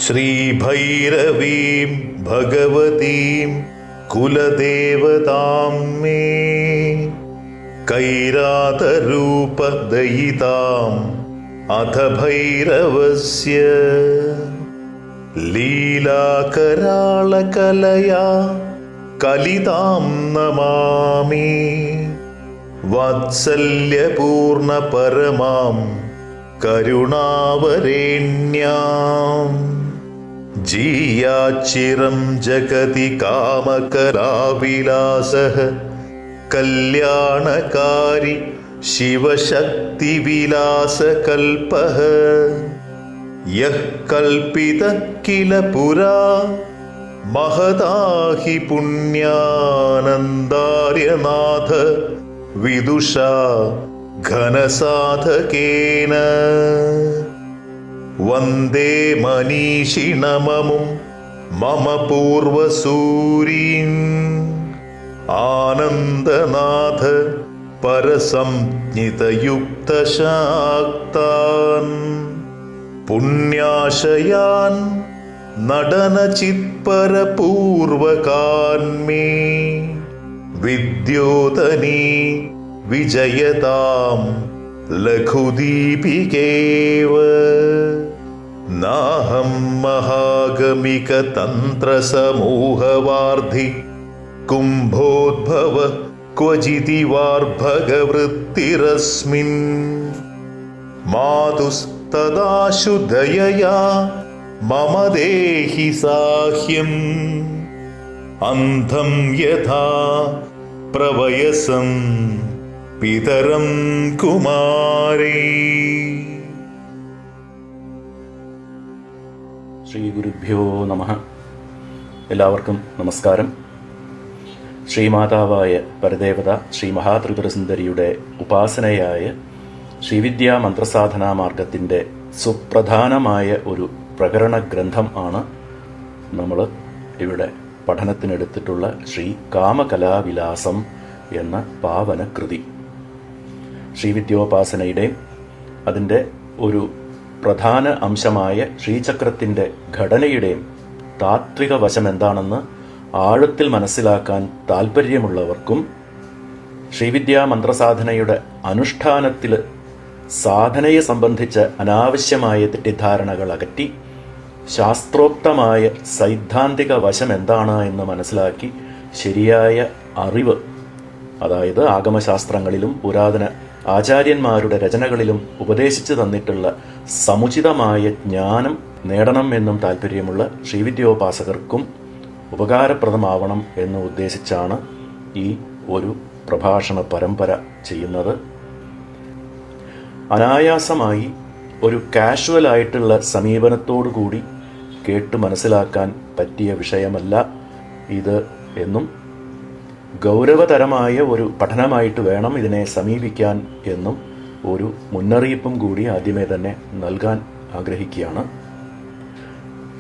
ശ്രീഭൈരവീം ഭഗവതീം കുലദേവതാം may കൈരാതരൂപദയിതാം അഥ ഭൈരവസ്യ ലീലാകരാളകലയാ കലിതാം നമാമി വാത്സല്യപൂർണപരമാം കരുണാവരേണ്യാം ജീയാച്ചിരം ജഗതി കാമകലാവിലാസഃ കല്യാണകാരി ശിവശക്തിവിലാസകൽപഃ യഃ കൽപിതഃ കില പുരാ മഹദാഹി പുണ്യാനന്ദാര്യനാഥ വിദുഷാ ഘനസാധകേന വന്ദേ മനീഷിണമമും മമ പൂർവസൂരീൻ ആനന്ദനാഥ പരസംജ്ഞിതയുക്തശാക്താൻ പുണ്യാശയാൻ നടനചിത്പരപൂർവകാൻ may വിദ്യോതനീ വിജയതാം ലഘുദീപികേവ നാഹം മഹാഗമിക തന്ത്രസമൂഹവാർധി കുംഭോദ്ഭവ ക്വചിതി വാർഭഗവൃത്തിരസ്മിൻ മാതുസ്തദാശു ദയയാ മമ ദേഹി സാഹ്യം അന്ധം യഥാ പ്രവയസം പിതരം കുമാരീ. ശ്രീ ഗുരുഭ്യോ നമഃ. എല്ലാവർക്കും നമസ്കാരം. ശ്രീമാതാവായ പരദേവത ശ്രീ മഹാത്രിപുരസുന്ദരിയുടെ ഉപാസനയായ ശ്രീവിദ്യാ മന്ത്രസാധനാ മാർഗത്തിൻ്റെ സുപ്രധാനമായ ഒരു പ്രകരണ ഗ്രന്ഥം ആണ് നമ്മൾ ഇവിടെ പഠനത്തിനെടുത്തിട്ടുള്ള ശ്രീ കാമകലാവിലാസം എന്ന പാവന കൃതി. ശ്രീവിദ്യോപാസനയുടെയും അതിൻ്റെ ഒരു പ്രധാന അംശമായ ശ്രീചക്രത്തിൻ്റെ ഘടനയുടെയും താത്വിക വശം എന്താണെന്ന് ആഴത്തിൽ മനസ്സിലാക്കാൻ താല്പര്യമുള്ളവർക്കും ശ്രീവിദ്യാ മന്ത്രസാധനയുടെ അനുഷ്ഠാനത്തിൽ സാധനയെ സംബന്ധിച്ച അനാവശ്യമായ തെറ്റിദ്ധാരണകൾ അകറ്റി ശാസ്ത്രോക്തമായ സൈദ്ധാന്തിക വശം എന്താണ് എന്ന് മനസ്സിലാക്കി ശരിയായ അറിവ്, അതായത് ആഗമശാസ്ത്രങ്ങളിലും പുരാതന ആചാര്യന്മാരുടെ രചനകളിലും ഉപദേശിച്ചു തന്നിട്ടുള്ള സമുചിതമായ ജ്ഞാനം നേടണം എന്നും താല്പര്യമുള്ള ശ്രീവിദ്യോപാസകർക്കും ഉപകാരപ്രദമാവണം എന്ന് ഉദ്ദേശിച്ചാണ് ഈ ഒരു പ്രഭാഷണ പരമ്പര ചെയ്യുന്നത്. അനായാസമായി ഒരു കാഷ്വൽ ആയിട്ടുള്ള സമീപനത്തോടു കൂടി കേട്ട് മനസ്സിലാക്കാൻ പറ്റിയ വിഷയമല്ല ഇത് എന്നും ഗൗരവതരമായ ഒരു പഠനമായിട്ട് വേണം ഇതിനെ സമീപിക്കാൻ എന്നും ഒരു മുന്നറിയിപ്പും കൂടി ആദ്യമേ തന്നെ നൽകാൻ ആഗ്രഹിക്കുകയാണ്.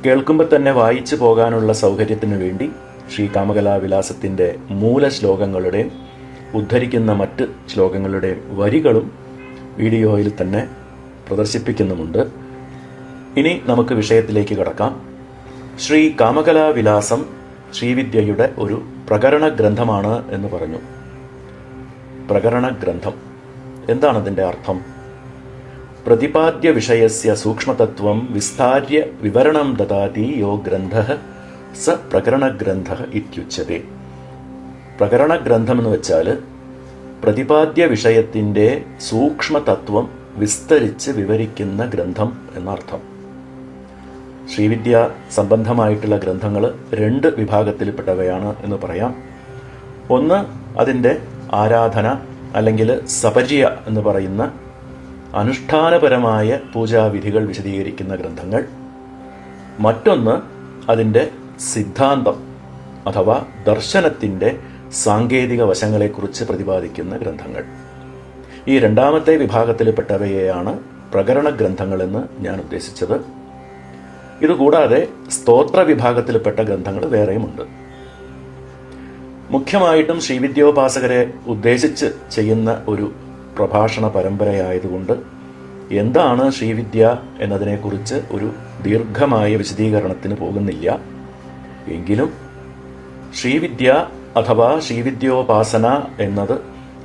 കേൾക്കുമ്പോൾ തന്നെ വായിച്ചു പോകാനുള്ള സൗകര്യത്തിനു വേണ്ടി ശ്രീ കാമകലാവിലാസത്തിൻ്റെ മൂലശ്ലോകങ്ങളുടെയും ഉദ്ധരിക്കുന്ന മറ്റ് ശ്ലോകങ്ങളുടെയും വരികളും വീഡിയോയിൽ തന്നെ പ്രദർശിപ്പിക്കുന്നുമുണ്ട്. ഇനി നമുക്ക് വിഷയത്തിലേക്ക് കടക്കാം. ശ്രീ കാമകലാവിലാസം ശ്രീവിദ്യയുടെ ഒരു പ്രകരണ ഗ്രന്ഥമാണ് എന്ന് പറഞ്ഞു. പ്രകരണ ഗ്രന്ഥം എന്താണതിൻ്റെ അർത്ഥം? പ്രതിപാദ്യ വിഷയസ്യ സൂക്ഷ്മതത്വം വിസ്താര്യ വിവരണം ദദാതി യോ ഗ്രന്ഥഃ സ പ്രകരണഗ്രന്ഥഃ ഇത്യുച്യതേ. പ്രകരണഗ്രന്ഥം എന്ന് വെച്ചാൽ പ്രതിപാദ്യ വിഷയത്തിൻ്റെ സൂക്ഷ്മതത്വം വിസ്തരിച്ച് വിവരിക്കുന്ന ഗ്രന്ഥം എന്നർത്ഥം. ശ്രീവിദ്യ സംബന്ധമായിട്ടുള്ള ഗ്രന്ഥങ്ങൾ രണ്ട് വിഭാഗത്തിൽപ്പെട്ടവയാണ് എന്ന് പറയാം. ഒന്ന് അതിൻ്റെ ആരാധന അല്ലെങ്കിൽ സപര്യ എന്ന് പറയുന്ന അനുഷ്ഠാനപരമായ പൂജാവിധികൾ വിശദീകരിക്കുന്ന ഗ്രന്ഥങ്ങൾ. മറ്റൊന്ന് അതിൻ്റെ സിദ്ധാന്തം അഥവാ ദർശനത്തിൻ്റെ സാങ്കേതിക വശങ്ങളെക്കുറിച്ച് പ്രതിപാദിക്കുന്ന ഗ്രന്ഥങ്ങൾ. ഈ രണ്ടാമത്തെ വിഭാഗത്തിൽപ്പെട്ടവയെയാണ് പ്രകരണ ഗ്രന്ഥങ്ങളെന്ന് ഞാൻ ഉദ്ദേശിച്ചത്. ഇതുകൂടാതെ സ്തോത്ര വിഭാഗത്തിൽപ്പെട്ട ഗ്രന്ഥങ്ങൾ വേറെയുമുണ്ട്. മുഖ്യമായിട്ടും ശ്രീവിദ്യോപാസകരെ ഉദ്ദേശിച്ച് ചെയ്യുന്ന ഒരു പ്രഭാഷണ പരമ്പരയായതുകൊണ്ട് എന്താണ് ശ്രീവിദ്യ എന്നതിനെക്കുറിച്ച് ഒരു ദീർഘമായ വിശദീകരണത്തിന് പോകുന്നില്ല. എങ്കിലും ശ്രീവിദ്യ അഥവാ ശ്രീവിദ്യോപാസന എന്നത്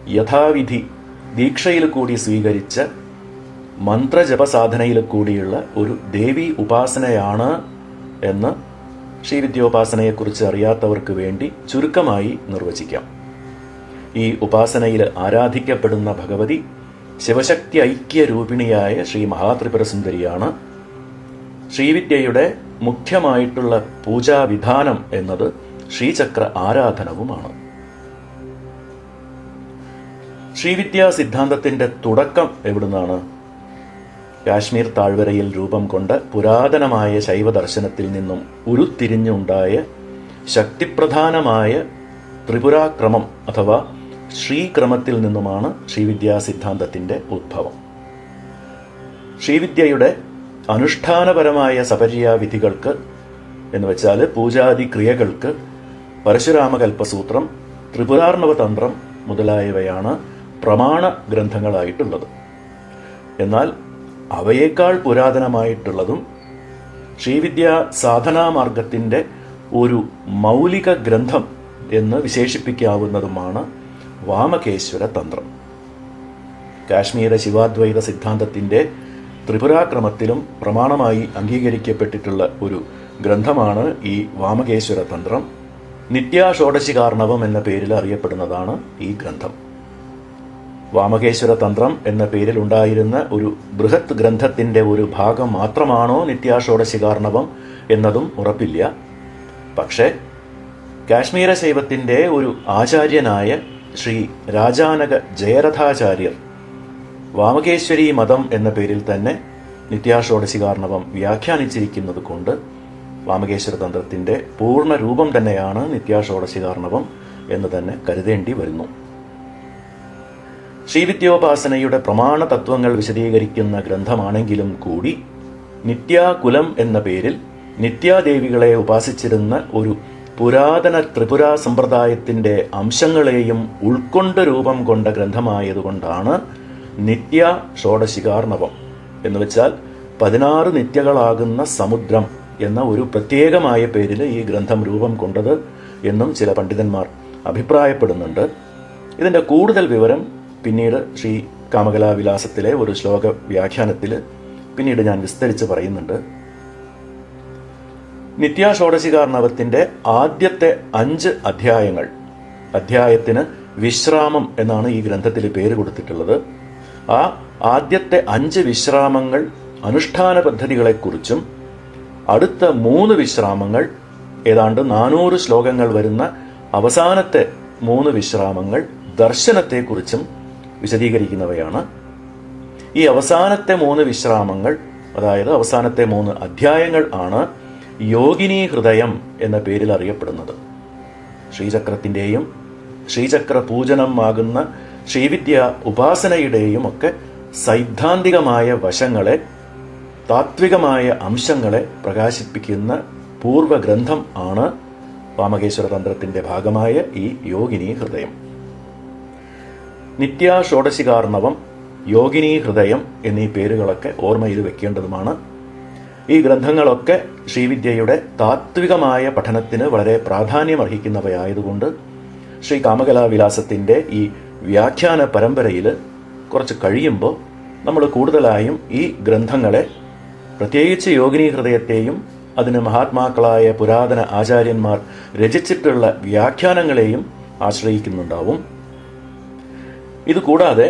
യഥാവിധി ദീക്ഷയിൽ കൂടി സ്വീകരിച്ച മന്ത്രജപ സാധനയിൽ കൂടിയുള്ള ഒരു ദേവീ ഉപാസനയാണ് എന്ന് ശ്രീവിദ്യോപാസനയെക്കുറിച്ച് അറിയാത്തവർക്ക് വേണ്ടി ചുരുക്കമായി നിർവചിക്കാം. ഈ ഉപാസനയിൽ ആരാധിക്കപ്പെടുന്ന ഭഗവതി ശിവശക്തി ഐക്യരൂപിണിയായ ശ്രീ മഹാത്രിപുര സുന്ദരിയാണ്. ശ്രീവിദ്യയുടെ മുഖ്യമായിട്ടുള്ള പൂജാവിധാനം എന്നത് ശ്രീചക്ര ആരാധനവുമാണ്. ശ്രീവിദ്യാ സിദ്ധാന്തത്തിന്റെ തുടക്കം എവിടുന്നാണ്? കാശ്മീർ താഴ്വരയിൽ രൂപം കൊണ്ട് പുരാതനമായ ശൈവദർശനത്തിൽ നിന്നും ഉരുത്തിരിഞ്ഞുണ്ടായ ശക്തിപ്രധാനമായ ത്രിപുരാക്രമം അഥവാ ശ്രീക്രമത്തിൽ നിന്നുമാണ് ശ്രീവിദ്യാ സിദ്ധാന്തത്തിന്റെ ഉദ്ഭവം. ശ്രീവിദ്യയുടെ അനുഷ്ഠാനപരമായ സപര്യാവിധികൾക്ക് എന്ന് വെച്ചാൽ പൂജാതി ക്രിയകൾക്ക് പരശുരാമകൽപ്പസൂത്രം, ത്രിപുരാർണവതന്ത്രം മുതലായവയാണ് പ്രമാണ ഗ്രന്ഥങ്ങളായിട്ടുള്ളത്. എന്നാൽ അവയേക്കാൾ പുരാതനമായിട്ടുള്ളതും ശ്രീവിദ്യാ സാധനാമാർഗത്തിന്റെ ഒരു മൗലിക ഗ്രന്ഥം എന്ന് വിശേഷിപ്പിക്കാവുന്നതുമാണ് വാമകേശ്വര തന്ത്രം. കാശ്മീര ശിവാദ്വൈത സിദ്ധാന്തത്തിന്റെ ത്രിപുരാക്രമത്തിലും പ്രമാണമായി അംഗീകരിക്കപ്പെട്ടിട്ടുള്ള ഒരു ഗ്രന്ഥമാണ് ഈ വാമകേശ്വര തന്ത്രം. നിത്യാഷോഡശികാർണവം എന്ന പേരിൽ അറിയപ്പെടുന്നതാണ് ഈ ഗ്രന്ഥം. വാമകേശ്വര തന്ത്രം എന്ന പേരിൽ ഉണ്ടായിരുന്ന ഒരു ബൃഹത് ഗ്രന്ഥത്തിന്റെ ഒരു ഭാഗം മാത്രമാണോ നിത്യാഷോഡശികാർണവം എന്നതും ഉറപ്പില്ല. പക്ഷേ കാശ്മീര ശൈവത്തിന്റെ ഒരു ആചാര്യനായ ശ്രീ രാജാനക ജയരഥാചാര്യർ വാമകേശ്വരി മതം എന്ന പേരിൽ തന്നെ നിത്യാഷോഡശികാർണവം വ്യാഖ്യാനിച്ചിരിക്കുന്നത് കൊണ്ട് വാമകേശ്വര തന്ത്രത്തിന്റെ പൂർണ്ണ രൂപം തന്നെയാണ് നിത്യാഷോഡശികാർണവം എന്ന് തന്നെ കരുതേണ്ടി വരുന്നു. ശ്രീവിദ്യോപാസനയുടെ പ്രമാണ തത്വങ്ങൾ വിശദീകരിക്കുന്ന ഗ്രന്ഥമാണെങ്കിലും കൂടി നിത്യാകുലം എന്ന പേരിൽ നിത്യാദേവികളെ ഉപാസിച്ചിരുന്ന ഒരു പുരാതന ത്രിപുര സമ്പ്രദായത്തിന്റെ അംശങ്ങളെയും ഉൾക്കൊണ്ട് രൂപം കൊണ്ട ഗ്രന്ഥമായതുകൊണ്ടാണ് നിത്യ ഷോഡശികാർണവം എന്ന് വെച്ചാൽ 16 നിത്യകളാകുന്ന സമുദ്രം എന്ന ഒരു പ്രത്യേകമായ പേരിൽ ഈ ഗ്രന്ഥം രൂപം കൊണ്ടത് എന്നും ചില പണ്ഡിതന്മാർ അഭിപ്രായപ്പെടുന്നുണ്ട്. ഇതിന്റെ കൂടുതൽ വിവരം പിന്നീട് ശ്രീ കാമകലാവിലാസത്തിലെ ഒരു ശ്ലോക വ്യാഖ്യാനത്തിൽ പിന്നീട് ഞാൻ വിസ്തരിച്ച് പറയുന്നുണ്ട്. നിത്യാഷോഡശികാർണവത്തിന്റെ ആദ്യത്തെ 5 അധ്യായങ്ങൾ, അധ്യായത്തിന് വിശ്രാമം എന്നാണ് ഈ ഗ്രന്ഥത്തിൽ പേര് കൊടുത്തിട്ടുള്ളത്. ആ ആദ്യത്തെ 5 വിശ്രാമങ്ങൾ അനുഷ്ഠാന പദ്ധതികളെക്കുറിച്ചും അടുത്ത 3 വിശ്രാമങ്ങൾ ഏതാണ്ട് 400 ശ്ലോകങ്ങൾ വരുന്ന അവസാനത്തെ 3 വിശ്രാമങ്ങൾ ദർശനത്തെക്കുറിച്ചും വിശദീകരിക്കുന്നവയാണ്. ഈ അവസാനത്തെ 3 വിശ്രാമങ്ങൾ, അതായത് അവസാനത്തെ 3 അധ്യായങ്ങൾ ആണ് യോഗിനി ഹൃദയം എന്ന പേരിൽ അറിയപ്പെടുന്നത്. ശ്രീചക്രത്തിന്റെയും ശ്രീചക്ര പൂജനം ആകുന്ന ശ്രീവിദ്യ ഉപാസനയുടെയും ഒക്കെ സൈദ്ധാന്തികമായ വശങ്ങളെ, താത്വികമായ അംശങ്ങളെ പ്രകാശിപ്പിക്കുന്ന പൂർവഗ്രന്ഥം ആണ് വാമകേശ്വര തന്ത്രത്തിന്റെ ഭാഗമായ ഈ യോഗിനി ഹൃദയം. നിത്യാഷോഡശികാർണവം, യോഗിനി ഹൃദയം എന്നീ പേരുകളൊക്കെ ഓർമ്മയിൽ വെക്കേണ്ടതുമാണ്. ഈ ഗ്രന്ഥങ്ങളൊക്കെ ശ്രീവിദ്യയുടെ താത്വികമായ പഠനത്തിന് വളരെ പ്രാധാന്യമർഹിക്കുന്നവയായതുകൊണ്ട് ശ്രീ കാമകലാവിലാസത്തിന്റെ ഈ വ്യാഖ്യാന പരമ്പരയിൽ കുറച്ച് കഴിയുമ്പോൾ നമ്മൾ കൂടുതലായും ഈ ഗ്രന്ഥങ്ങളെ, പ്രത്യേകിച്ച് യോഗിനി ഹൃദയത്തെയും അതിന് മഹാത്മാക്കളായ പുരാതന ആചാര്യന്മാർ രചിച്ചിട്ടുള്ള വ്യാഖ്യാനങ്ങളെയും ആശ്രയിക്കുന്നുണ്ടാവും. ഇതുകൂടാതെ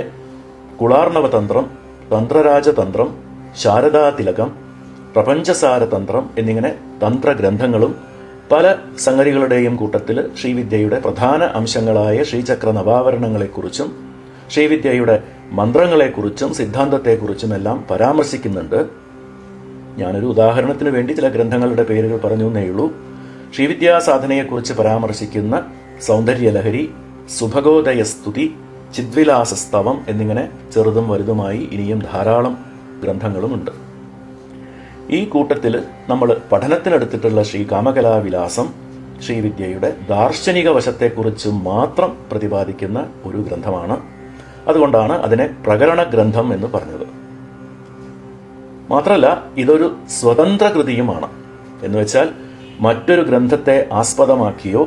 കുളാർണവതന്ത്രം, തന്ത്രരാജതന്ത്രം, ശാരദാതിലകം, പ്രപഞ്ചസാരതന്ത്രം എന്നിങ്ങനെ തന്ത്രഗ്രന്ഥങ്ങളും പല സംഗതികളുടെയും കൂട്ടത്തിൽ ശ്രീവിദ്യയുടെ പ്രധാന അംശങ്ങളായ ശ്രീചക്ര നവാവരണങ്ങളെക്കുറിച്ചും ശ്രീവിദ്യയുടെ മന്ത്രങ്ങളെക്കുറിച്ചും സിദ്ധാന്തത്തെക്കുറിച്ചും എല്ലാം പരാമർശിക്കുന്നുണ്ട്. ഞാനൊരു ഉദാഹരണത്തിന് വേണ്ടി ചില ഗ്രന്ഥങ്ങളുടെ പേരുകൾ പറഞ്ഞു എന്നേയുള്ളൂ. ശ്രീവിദ്യാ സാധനയെക്കുറിച്ച് പരാമർശിക്കുന്ന സൗന്ദര്യലഹരി, സുഭഗോദയസ്തുതി, ചിദ്വിലാസസ്തവം എന്നിങ്ങനെ ചെറുതും വലുതുമായി ഇനിയും ധാരാളം ഗ്രന്ഥങ്ങളുമുണ്ട്. ഈ കൂട്ടത്തിൽ നമ്മൾ പഠനത്തിനെടുത്തിട്ടുള്ള ശ്രീ കാമകലാവിലാസം ശ്രീവിദ്യയുടെ ദാർശനിക വശത്തെക്കുറിച്ച് മാത്രം പ്രതിപാദിക്കുന്ന ഒരു ഗ്രന്ഥമാണ്. അതുകൊണ്ടാണ് അതിനെ പ്രകരണ ഗ്രന്ഥം എന്ന് പറഞ്ഞത്. മാത്രമല്ല ഇതൊരു സ്വതന്ത്ര കൃതിയുമാണ്. എന്നുവെച്ചാൽ മറ്റൊരു ഗ്രന്ഥത്തെ ആസ്പദമാക്കിയോ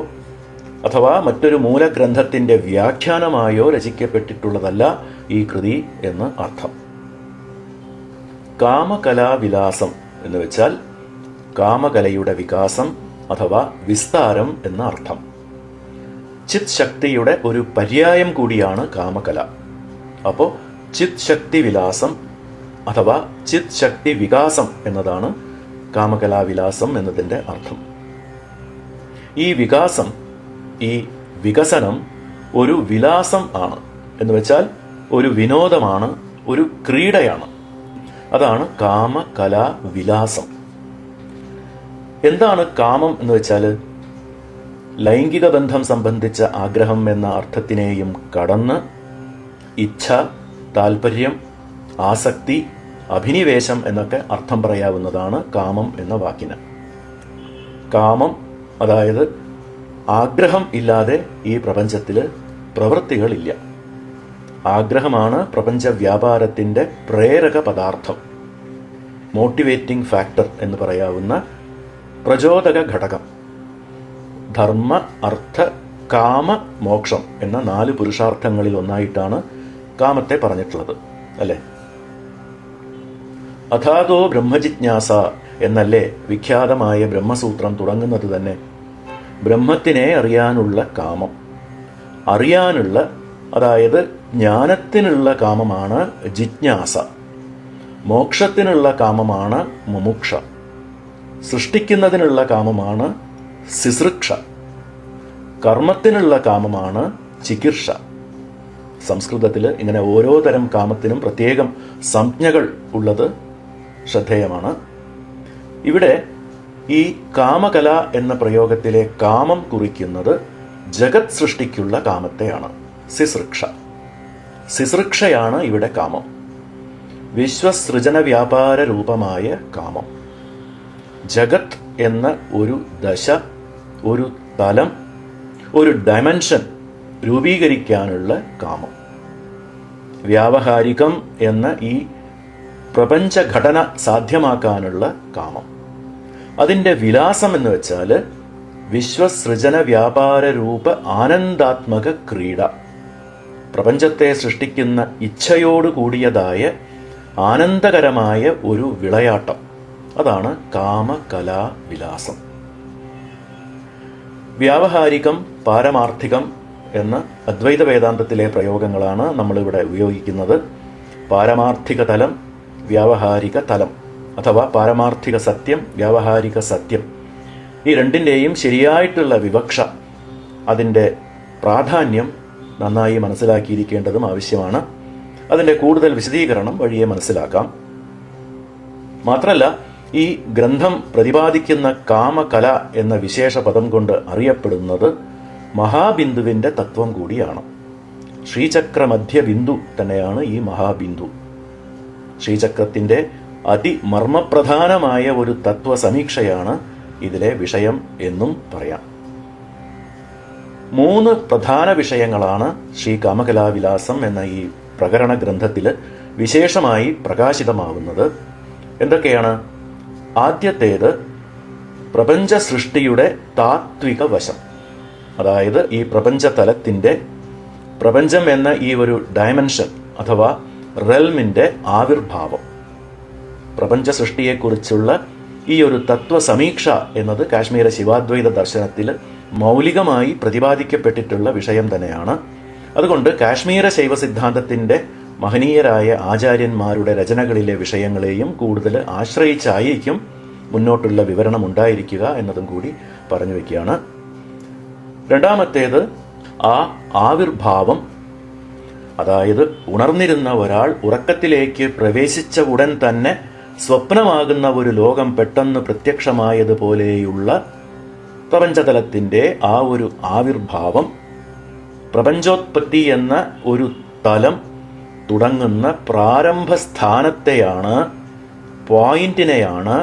അഥവാ മറ്റൊരു മൂലഗ്രന്ഥത്തിന്റെ വ്യാഖ്യാനമായോ രചിക്കപ്പെട്ടിട്ടുള്ളതല്ല ഈ കൃതി എന്ന് അർത്ഥം. കാമകലാവിലാസം എന്ന് വെച്ചാൽ കാമകലയുടെ വികാസം അഥവാ വിസ്താരം എന്ന അർത്ഥം. ചിത് ശക്തിയുടെ ഒരു പര്യായം കൂടിയാണ് കാമകല. അപ്പോൾ ചിത് ശക്തി വിലാസം അഥവാ ചിത് ശക്തി വികാസം എന്നതാണ് കാമകലാവിലാസം എന്നതിൻ്റെ അർത്ഥം. ഈ വികാസം, ഈ വികസനം ഒരു വിലാസം ആണ്. എന്ന് വെച്ചാൽ ഒരു വിനോദമാണ്, ഒരു ക്രീഡയാണ്. അതാണ് കാമകലാ വിലാസം. എന്താണ് കാമം എന്ന് വെച്ചാൽ ലൈംഗിക ബന്ധം സംബന്ധിച്ച ആഗ്രഹം എന്ന അർത്ഥത്തിനെയും കടന്ന് ഇച്ഛ, താല്പര്യം, ആസക്തി, അഭിനിവേശം എന്നൊക്കെ അർത്ഥം പറയാവുന്നതാണ് കാമം എന്ന വാക്കിന്. കാമം അതായത് ആഗ്രഹം ഇല്ലാതെ ഈ പ്രപഞ്ചത്തിൽ പ്രവൃത്തികളില്ല. ആഗ്രഹമാണ് പ്രപഞ്ച വ്യാപാരത്തിൻ്റെ പ്രേരക പദാർത്ഥം, മോട്ടിവേറ്റിംഗ് ഫാക്ടർ എന്ന് പറയാവുന്ന പ്രചോദക ഘടകം. ധർമ്മ, അർത്ഥ, കാമ, മോക്ഷം എന്ന 4 പുരുഷാർത്ഥങ്ങളിൽ ഒന്നായിട്ടാണ് കാമത്തെ പറഞ്ഞിട്ടുള്ളത്, അല്ലേ? അഥാതോ ബ്രഹ്മജിജ്ഞാസ എന്നല്ലേ വിഖ്യാതമായ ബ്രഹ്മസൂത്രം തുടങ്ങുന്നത് തന്നെ. ബ്രഹ്മത്തിനെ അറിയാനുള്ള കാമം, അറിയാനുള്ള അതായത് ജ്ഞാനത്തിനുള്ള കാമമാണ് ജിജ്ഞാസ. മോക്ഷത്തിനുള്ള കാമമാണ് മുമുക്ഷ. സൃഷ്ടിക്കുന്നതിനുള്ള കാമമാണ് സിസൃക്ഷ. കർമ്മത്തിനുള്ള കാമമാണ് ചികിത്സ. സംസ്കൃതത്തിൽ ഇങ്ങനെ ഓരോ തരം കാമത്തിനും പ്രത്യേകം സംജ്ഞകൾ ഉള്ളത് ശ്രദ്ധേയമാണ്. ഇവിടെ ഈ കാമകല എന്ന പ്രയോഗത്തിലെ കാമം കുറിക്കുന്നത് ജഗത് സൃഷ്ടിക്കുള്ള കാമത്തെയാണ്, സിസൃക്ഷ. സിസൃക്ഷയാണ് ഇവിടെ കാമം, വിശ്വസൃജന വ്യാപാര രൂപമായ കാമം. ജഗത് എന്ന ഒരു ദശ, ഒരു തലം, ഒരു ഡയമെൻഷൻ രൂപീകരിക്കാനുള്ള കാമം. വ്യാവഹാരികം എന്ന ഈ പ്രപഞ്ചഘടന സാധ്യമാക്കാനുള്ള കാമം. അതിൻ്റെ വിലാസം എന്ന് വെച്ചാൽ വിശ്വസൃജന വ്യാപാര രൂപ ആനന്ദാത്മക ക്രീഡ. പ്രപഞ്ചത്തെ സൃഷ്ടിക്കുന്ന ഇച്ഛയോട് കൂടിയതായ ആനന്ദകരമായ ഒരു വിളയാട്ടം. അതാണ് കാമകലാ വിലാസം. വ്യാവഹാരികം, പാരമാർത്ഥികം എന്ന അദ്വൈത വേദാന്തത്തിലെ പ്രയോഗങ്ങളാണ് നമ്മളിവിടെ ഉപയോഗിക്കുന്നത്. പാരമാർത്ഥിക തലം, വ്യാവഹാരിക തലം അഥവാ പാരമാർത്ഥിക സത്യം, വ്യാവഹാരിക സത്യം, ഈ രണ്ടിൻ്റെയും ശരിയായിട്ടുള്ള വിവക്ഷ, അതിൻ്റെ പ്രാധാന്യം നന്നായി മനസ്സിലാക്കിയിരിക്കേണ്ടതും ആവശ്യമാണ്. അതിൻ്റെ കൂടുതൽ വിശദീകരണം വഴിയെ മനസ്സിലാക്കാം. മാത്രമല്ല, ഈ ഗ്രന്ഥം പ്രതിപാദിക്കുന്ന കാമകല എന്ന വിശേഷ പദം കൊണ്ട് അറിയപ്പെടുന്നത് മഹാബിന്ദുവിൻ്റെ തത്വം കൂടിയാണ്. ശ്രീചക്രമധ്യ ബിന്ദു തന്നെയാണ് ഈ മഹാബിന്ദു. ശ്രീചക്രത്തിൻ്റെ അതിമർമ്മപ്രധാനമായ ഒരു തത്വ സമീക്ഷയാണ് ഇതിലെ വിഷയം എന്നും പറയാം. 3 പ്രധാന വിഷയങ്ങളാണ് ശ്രീ കാമകലാവിലാസം എന്ന ഈ പ്രകരണ ഗ്രന്ഥത്തിൽ വിശേഷമായി പ്രകാശിതമാവുന്നത്. എന്തൊക്കെയാണ്? ആദ്യത്തേത് പ്രപഞ്ച സൃഷ്ടിയുടെ താത്വിക വശം. അതായത് ഈ പ്രപഞ്ചതലത്തിൻ്റെ, പ്രപഞ്ചം എന്ന ഈ ഒരു ഡയമെൻഷൻ അഥവാ റെൽമിൻ്റെ ആവിർഭാവം. പ്രപഞ്ച സൃഷ്ടിയെക്കുറിച്ചുള്ള ഈ ഒരു തത്വസമീക്ഷ എന്നത് കാശ്മീര ശിവാദ്വൈത ദർശനത്തിൽ മൗലികമായി പ്രതിപാദിക്കപ്പെട്ടിട്ടുള്ള വിഷയം തന്നെയാണ്. അതുകൊണ്ട് കാശ്മീര ശൈവ സിദ്ധാന്തത്തിൻ്റെ മഹനീയരായ ആചാര്യന്മാരുടെ രചനകളിലെ വിഷയങ്ങളെയും കൂടുതൽ ആശ്രയിച്ചായിരിക്കും മുന്നോട്ടുള്ള വിവരണം ഉണ്ടായിരിക്കുക എന്നതും കൂടി പറഞ്ഞു വയ്ക്കുകയാണ്. രണ്ടാമത്തേത് ആ ആവിർഭാവം. അതായത് ഉണർന്നിരുന്ന ഒരാൾ ഉറക്കത്തിലേക്ക് പ്രവേശിച്ച ഉടൻ തന്നെ സ്വപ്നമാകുന്ന ഒരു ലോകം പെട്ടെന്ന് പ്രത്യക്ഷമായതുപോലെയുള്ള പ്രപഞ്ചതലത്തിൻ്റെ ആ ഒരു ആവിർഭാവം, പ്രപഞ്ചോത്പത്തി എന്ന ഒരു തലം തുടങ്ങുന്ന പ്രാരംഭസ്ഥാനത്തെയാണ്, പോയിന്റിനെയാണ്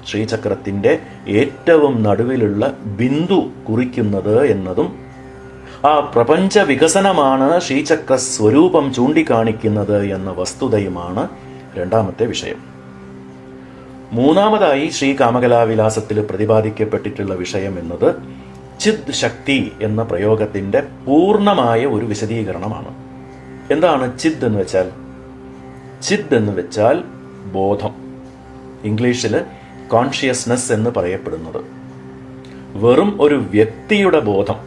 ശ്രീചക്രത്തിൻ്റെ ഏറ്റവും നടുവിലുള്ള ബിന്ദു കുറിക്കുന്നത് എന്നതും, ആ പ്രപഞ്ച വികസനമാണ് ശ്രീചക്ര സ്വരൂപം ചൂണ്ടിക്കാണിക്കുന്നത് എന്ന വസ്തുതയുമാണ് രണ്ടാമത്തെ വിഷയം. മൂന്നാമതായി ശ്രീ കാമകലാവിലാസത്തിൽ പ്രതിപാദിക്കപ്പെട്ടിട്ടുള്ള വിഷയം എന്നത് ചിത് ശക്തി എന്ന പ്രയോഗത്തിന്റെ പൂർണ്ണമായ ഒരു വിശദീകരണമാണ്. എന്താണ് ചിത് എന്ന് വെച്ചാൽ? ചിത് എന്ന് വെച്ചാൽ ബോധം, ഇംഗ്ലീഷിൽ കോൺഷ്യസ്നസ് എന്ന് പറയപ്പെടുന്നത്. വെറും ഒരു വ്യക്തിയുടെ ബോധം,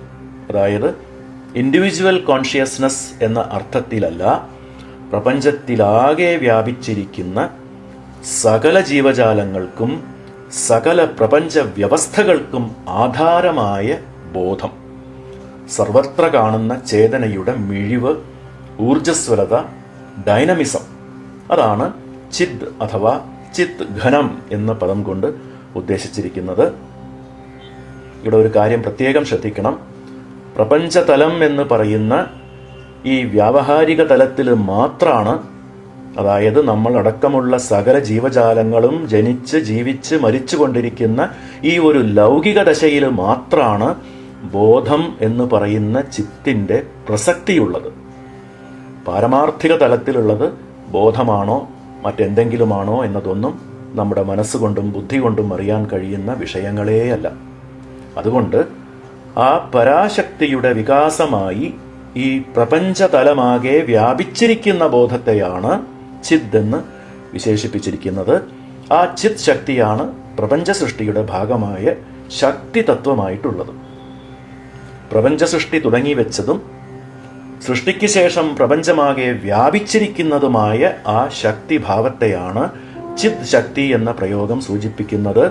അതായത് ഇൻഡിവിജ്വൽ കോൺഷ്യസ്നസ് എന്ന അർത്ഥത്തിലല്ല, പ്രപഞ്ചത്തിലാകെ വ്യാപിച്ചിരിക്കുന്ന സകല ജീവജാലങ്ങൾക്കും സകല പ്രപഞ്ച വ്യവസ്ഥകൾക്കും ആധാരമായ ബോധം, സർവത്ര കാണുന്ന ചേതനയുടെ മിഴിവ്, ഊർജസ്വലത, ഡൈനമിസം, അതാണ് ചിത് അഥവാ ചിത് ഘനം എന്ന പദം കൊണ്ട് ഉദ്ദേശിച്ചിരിക്കുന്നത്. ഇവിടെ ഒരു കാര്യം പ്രത്യേകം ശ്രദ്ധിക്കണം. പ്രപഞ്ചതലം എന്ന് പറയുന്ന ഈ വ്യാവഹാരിക തലത്തിൽ മാത്രമാണ്, അതായത് നമ്മൾ അടക്കമുള്ള സകല ജീവജാലങ്ങളും ജനിച്ച് ജീവിച്ച് മരിച്ചുകൊണ്ടിരിക്കുന്ന ഈ ഒരു ലൗകിക ദശയിൽ മാത്രമാണ് ബോധം എന്ന് പറയുന്ന ചിത്തിന്റെ പ്രസക്തിയുള്ളത്. പാരമാർത്ഥിക തലത്തിലുള്ളത് ബോധമാണോ മറ്റെന്തെങ്കിലുമാണോ എന്നതൊന്നും നമ്മുടെ മനസ്സുകൊണ്ടും ബുദ്ധി കൊണ്ടും അറിയാൻ കഴിയുന്ന വിഷയങ്ങളേയല്ല. അതുകൊണ്ട് ആ പരാശക്തിയുടെ വികാസമായി ഈ പ്രപഞ്ചതലമാകെ വ്യാപിച്ചിരിക്കുന്ന ബോധത്തെയാണ് ചിത് എന്ന് വിശേഷിപ്പിച്ചിരിക്കുന്നത്. ആ ചിത് ശക്തിയാണ് പ്രപഞ്ച സൃഷ്ടിയുടെ ഭാഗമായ ശക്തി തത്വമായിട്ടുള്ളത്. പ്രപഞ്ച സൃഷ്ടി തുടങ്ങി വെച്ചതും സൃഷ്ടിക്ക് ശേഷം പ്രപഞ്ചമാകെ വ്യാപിച്ചിരിക്കുന്നതുമായ ആ ശക്തിഭാവത്തെയാണ് ചിത് ശക്തി എന്ന പ്രയോഗം സൂചിപ്പിക്കുന്നത്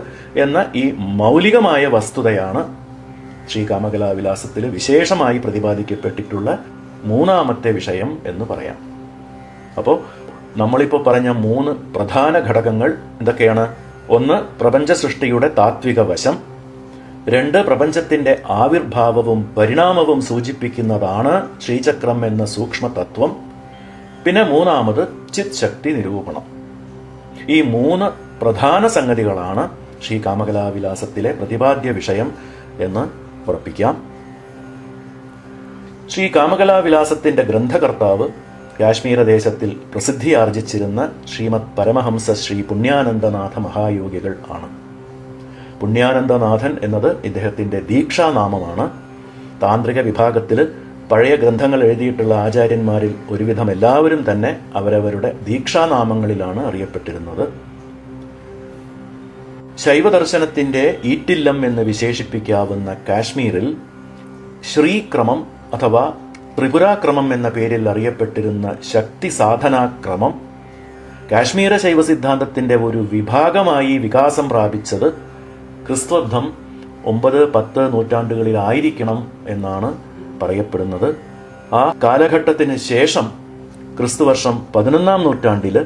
എന്ന ഈ മൗലികമായ വസ്തുതയാണ് ശ്രീ കാമകലാവിലാസത്തിൽ വിശേഷമായി പ്രതിപാദിക്കപ്പെട്ടിട്ടുള്ള മൂന്നാമത്തെ വിഷയം എന്ന് പറയാം. അപ്പോൾ നമ്മളിപ്പോൾ പറഞ്ഞ 3 പ്രധാന ഘടകങ്ങൾ എന്തൊക്കെയാണ്? 1, പ്രപഞ്ച സൃഷ്ടിയുടെ താത്വിക വശം. 2, പ്രപഞ്ചത്തിന്റെ ആവിർഭാവവും പരിണാമവും സൂചിപ്പിക്കുന്നതാണ് ശ്രീചക്രം എന്ന സൂക്ഷ്മ തത്വം. പിന്നെ 3ാമത് ചിത് ശക്തി നിരൂപണം. ഈ 3 പ്രധാന സംഗതികളാണ് ശ്രീ കാമകലാവിലാസത്തിലെ പ്രതിപാദ്യ വിഷയം എന്ന് ഉറപ്പിക്കാം. ശ്രീ കാമകലാവിലാസത്തിന്റെ ഗ്രന്ഥകർത്താവ് കാശ്മീര ദേശത്തിൽ പ്രസിദ്ധിയാർജിച്ചിരുന്ന ശ്രീമദ് പരമഹംസ ശ്രീ പുണ്യാനന്ദനാഥ മഹായോഗികൾ ആണ്. പുണ്യാനന്ദനാഥൻ എന്നത് ഇദ്ദേഹത്തിന്റെ ദീക്ഷാനാമമാണ്. താന്ത്രിക വിഭാഗത്തിൽ പഴയ ഗ്രന്ഥങ്ങൾ എഴുതിയിട്ടുള്ള ആചാര്യന്മാരിൽ ഒരുവിധം എല്ലാവരും തന്നെ അവരവരുടെ ദീക്ഷാനാമങ്ങളിലാണ് അറിയപ്പെട്ടിരുന്നത്. ശൈവദർശനത്തിന്റെ ഈറ്റില്ലം എന്ന് വിശേഷിപ്പിക്കാവുന്ന കാശ്മീരിൽ ശ്രീക്രമം അഥവാ ത്രിപുരാക്രമം എന്ന പേരിൽ അറിയപ്പെട്ടിരുന്ന ശക്തി സാധനാക്രമം കാശ്മീര ശൈവ സിദ്ധാന്തത്തിന്റെ ഒരു വിഭാഗമായി വികാസം പ്രാപിച്ചത് ക്രിസ്ത്വബ്ദം 9-10 നൂറ്റാണ്ടുകളിലായിരിക്കണം എന്നാണ് പറയപ്പെടുന്നത്. ആ കാലഘട്ടത്തിന് ശേഷം ക്രിസ്തുവർഷം 11-ാം നൂറ്റാണ്ടിൽ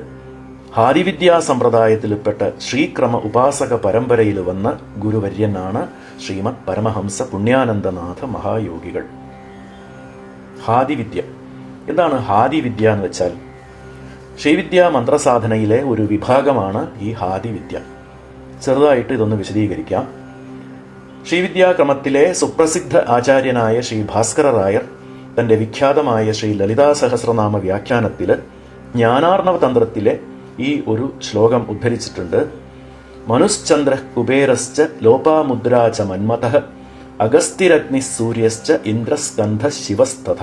ഹാരിവിദ്യാ സമ്പ്രദായത്തിൽപ്പെട്ട ശ്രീക്രമ ഉപാസക പരമ്പരയിൽ വന്ന ഗുരുവര്യനാണ് ശ്രീമദ് പരമഹംസ പുണ്യാനന്ദനാഥ മഹായോഗികൾ. ഹാദിവിദ്യ എന്താണ്? ഹാദിവിദ്യ എന്ന് വെച്ചാൽ ശ്രീവിദ്യാ മന്ത്രസാധനയിലെ ഒരു വിഭാഗമാണ് ഈ ഹാദിവിദ്യ. ചെറുതായിട്ട് ഇതൊന്ന് വിശദീകരിക്കാം. ശ്രീവിദ്യാക്രമത്തിലെ സുപ്രസിദ്ധ ആചാര്യനായ ശ്രീ ഭാസ്കര റായർ തന്റെ വിഖ്യാതമായ ശ്രീ ലളിതാ സഹസ്രനാമ വ്യാഖ്യാനത്തിൽ ജ്ഞാനാർണവ തന്ത്രത്തിലെ ഈ ഒരു ശ്ലോകം ഉദ്ധരിച്ചിട്ടുണ്ട്. മനുശ്ചന്ദ്ര കുബേരശ്ച ലോപാമുദ്രാച മന്മഥഃ അഗസ്തിരഗ്നി സൂര്യശ്ച ഇന്ദ്രസ്കന്ധ ശിവസ്തഥ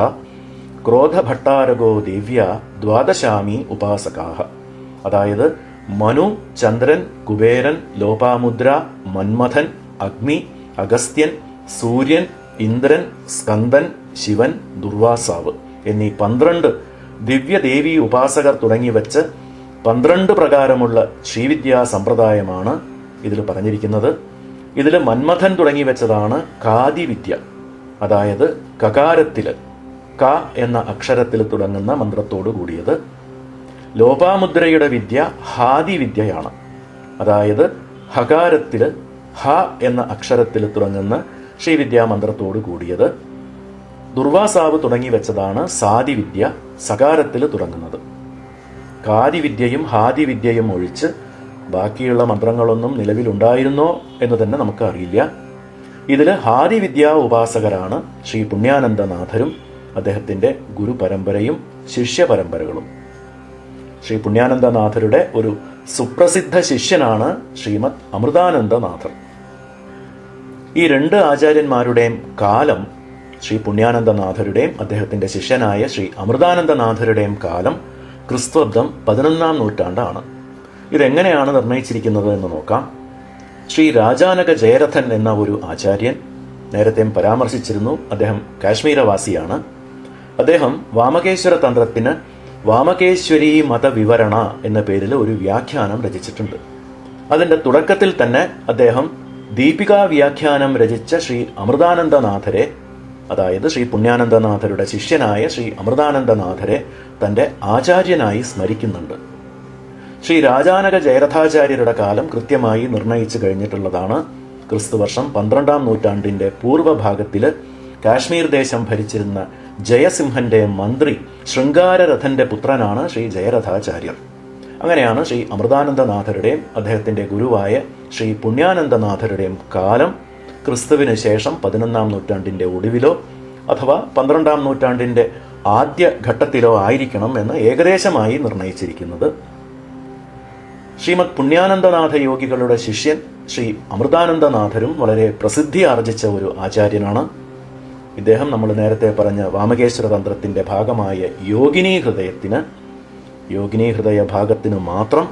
ക്രോധഭട്ടാരകോ ദേവ്യ ദ്വാദശാമി ഉപാസകാഹ. അതായത് മനു, ചന്ദ്രൻ, കുബേരൻ, ലോപാമുദ്ര, മന്മഥൻ, അഗ്നി, അഗസ്ത്യൻ, സൂര്യൻ, ഇന്ദ്രൻ, സ്കന്ദൻ, ശിവൻ, ദുർവാസാവ് എന്നീ 12 ദിവ്യദേവീ ഉപാസകർ തുടങ്ങി വെച്ച് 12 പ്രകാരമുള്ള ശ്രീവിദ്യാ സമ്പ്രദായമാണ് ഇതിൽ പറഞ്ഞിരിക്കുന്നത്. ഇതിൽ മന്മഥൻ തുടങ്ങി വെച്ചതാണ് ഖാദിവിദ്യ, അതായത് കകാരത്തിൽ ക എന്ന അക്ഷരത്തിൽ തുടങ്ങുന്ന മന്ത്രത്തോടു കൂടിയത്. ലോപാമുദ്രയുടെ വിദ്യ ഹാദിവിദ്യയാണ്, അതായത് ഹകാരത്തിൽ ഹ എന്ന അക്ഷരത്തിൽ തുടങ്ങുന്ന ശ്രീവിദ്യാ മന്ത്രത്തോടു കൂടിയത്. ദുർവാസാവ് തുടങ്ങി വെച്ചതാണ് സാദിവിദ്യ, സകാരത്തിൽ തുടങ്ങുന്നത്. ഖാദിവിദ്യയും ഹാദിവിദ്യയും ഒഴിച്ച് ബാക്കിയുള്ള മന്ത്രങ്ങളൊന്നും നിലവിലുണ്ടായിരുന്നോ എന്ന് തന്നെ നമുക്ക് അറിയില്ല. ഇതിൽ ഹാദിവിദ്യാ ഉപാസകരാണ് ശ്രീ പുണ്യാനന്ദനാഥരും അദ്ദേഹത്തിന്റെ ഗുരുപരമ്പരയും ശിഷ്യപരമ്പരകളും. ശ്രീ പുണ്യാനന്ദനാഥരുടെ ഒരു സുപ്രസിദ്ധ ശിഷ്യനാണ് ശ്രീമദ് അമൃതാനന്ദനാഥർ. ഈ രണ്ട് ആചാര്യന്മാരുടെയും കാലം, ശ്രീ പുണ്യാനന്ദനാഥരുടെയും അദ്ദേഹത്തിന്റെ ശിഷ്യനായ ശ്രീ അമൃതാനന്ദനാഥരുടെയും കാലം ക്രിസ്ത്വബ്ദം 11-ാം നൂറ്റാണ്ടാണ്. ഇതെങ്ങനെയാണ് നിർണയിച്ചിരിക്കുന്നത് എന്ന് നോക്കാം. ശ്രീ രാജാനക ജയരഥൻ എന്ന ഒരു ആചാര്യൻ, നേരത്തെ പരാമർശിച്ചിരുന്നു, അദ്ദേഹം കാശ്മീരവാസിയാണ്. അദ്ദേഹം വാമകേശ്വര തന്ത്രത്തിന് വാമകേശ്വരി മതവിവരണ എന്ന പേരിൽ ഒരു വ്യാഖ്യാനം രചിച്ചിട്ടുണ്ട്. അതിന്റെ തുടക്കത്തിൽ തന്നെ അദ്ദേഹം ദീപികാ വ്യാഖ്യാനം രചിച്ച ശ്രീ അമൃതാനന്ദനാഥരെ, അതായത് ശ്രീ പുണ്യാനന്ദനാഥരുടെ ശിഷ്യനായ ശ്രീ അമൃതാനന്ദനാഥരെ തന്റെ ആചാര്യനായി സ്മരിക്കുന്നുണ്ട്. ശ്രീ രാജാനക ജയരഥാചാര്യരുടെ കാലം കൃത്യമായി നിർണയിച്ചു കഴിഞ്ഞിട്ടുള്ളതാണ്. ക്രിസ്തുവർഷം 12-ാം നൂറ്റാണ്ടിന്റെ പൂർവ്വഭാഗത്തില് കാശ്മീർ ദേശം ഭരിച്ചിരുന്ന ജയസിംഹന്റെ മന്ത്രി ശൃംഗാരരഥന്റെ പുത്രനാണ് ശ്രീ ജയരഥാചാര്യർ. അങ്ങനെയാണ് ശ്രീ അമൃതാനന്ദനാഥരുടെയും അദ്ദേഹത്തിന്റെ ഗുരുവായ ശ്രീ പുണ്യാനന്ദനാഥരുടെയും കാലം ക്രിസ്തുവിന് ശേഷം 11-ാം നൂറ്റാണ്ടിന്റെ ഒടുവിലോ അഥവാ 12-ാം നൂറ്റാണ്ടിന്റെ ആദ്യ ഘട്ടത്തിലോ ആയിരിക്കണം എന്ന് ഏകദേശമായി നിർണയിച്ചിരിക്കുന്നത്. ശ്രീമദ് പുണ്യാനന്ദനാഥ യോഗികളുടെ ശിഷ്യൻ ശ്രീ അമൃതാനന്ദനാഥരും വളരെ പ്രസിദ്ധി ആർജിച്ച ഒരു ആചാര്യനാണ്. ഇദ്ദേഹം നമ്മൾ നേരത്തെ പറഞ്ഞ വാമകേശ്വര തന്ത്രത്തിന്റെ ഭാഗമായ യോഗിനീ ഹൃദയ ഭാഗത്തിന് മാത്രം